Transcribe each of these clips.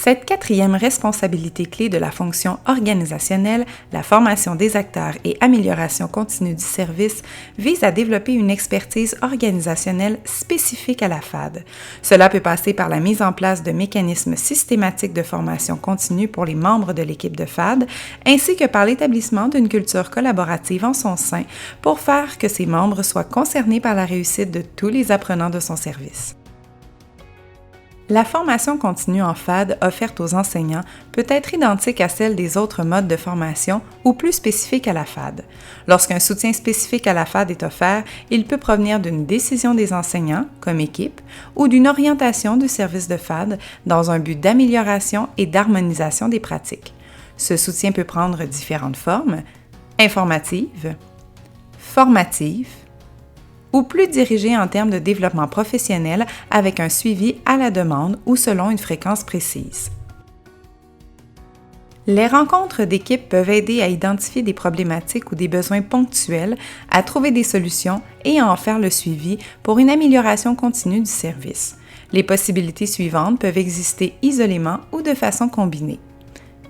Cette quatrième responsabilité clé de la fonction organisationnelle, la formation des acteurs et amélioration continue du service, vise à développer une expertise organisationnelle spécifique à la FAD. Cela peut passer par la mise en place de mécanismes systématiques de formation continue pour les membres de l'équipe de FAD, ainsi que par l'établissement d'une culture collaborative en son sein pour faire que ses membres soient concernés par la réussite de tous les apprenants de son service. La formation continue en FAD offerte aux enseignants peut être identique à celle des autres modes de formation ou plus spécifique à la FAD. Lorsqu'un soutien spécifique à la FAD est offert, il peut provenir d'une décision des enseignants, comme équipe, ou d'une orientation du service de FAD dans un but d'amélioration et d'harmonisation des pratiques. Ce soutien peut prendre différentes formes: informative, formative, ou plus dirigé en termes de développement professionnel avec un suivi à la demande ou selon une fréquence précise. Les rencontres d'équipe peuvent aider à identifier des problématiques ou des besoins ponctuels, à trouver des solutions et à en faire le suivi pour une amélioration continue du service. Les possibilités suivantes peuvent exister isolément ou de façon combinée.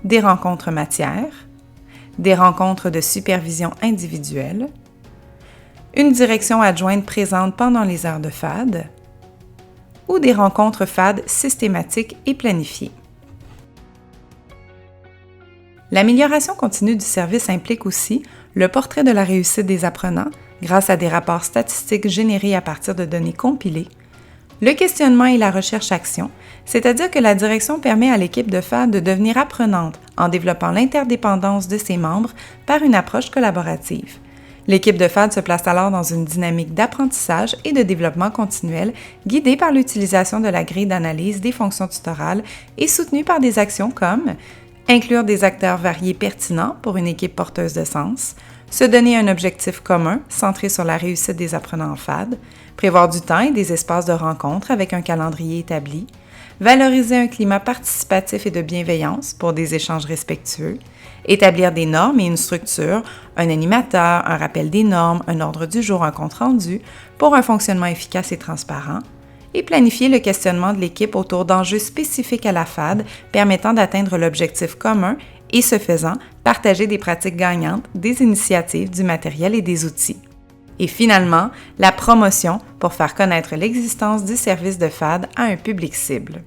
Des rencontres matières, des rencontres de supervision individuelle, une direction adjointe présente pendant les heures de FAD ou des rencontres FAD systématiques et planifiées. L'amélioration continue du service implique aussi le portrait de la réussite des apprenants grâce à des rapports statistiques générés à partir de données compilées, le questionnement et la recherche-action, c'est-à-dire que la direction permet à l'équipe de FAD de devenir apprenante en développant l'interdépendance de ses membres par une approche collaborative. L'équipe de FAD se place alors dans une dynamique d'apprentissage et de développement continuel guidée par l'utilisation de la grille d'analyse des fonctions tutorales et soutenue par des actions comme inclure des acteurs variés pertinents pour une équipe porteuse de sens, se donner un objectif commun centré sur la réussite des apprenants en FAD, prévoir du temps et des espaces de rencontre avec un calendrier établi, valoriser un climat participatif et de bienveillance pour des échanges respectueux, établir des normes et une structure, un animateur, un rappel des normes, un ordre du jour, un compte-rendu pour un fonctionnement efficace et transparent, et planifier le questionnement de l'équipe autour d'enjeux spécifiques à la FAD permettant d'atteindre l'objectif commun et, ce faisant, partager des pratiques gagnantes, des initiatives, du matériel et des outils. Et finalement, la promotion pour faire connaître l'existence du service de FAD à un public cible.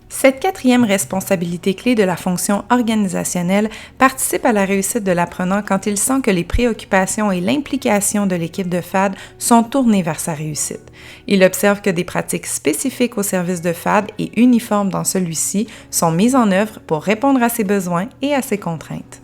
Cette quatrième responsabilité clé de la fonction organisationnelle participe à la réussite de l'apprenant quand il sent que les préoccupations et l'implication de l'équipe de FAD sont tournées vers sa réussite. Il observe que des pratiques spécifiques au service de FAD et uniformes dans celui-ci sont mises en œuvre pour répondre à ses besoins et à ses contraintes.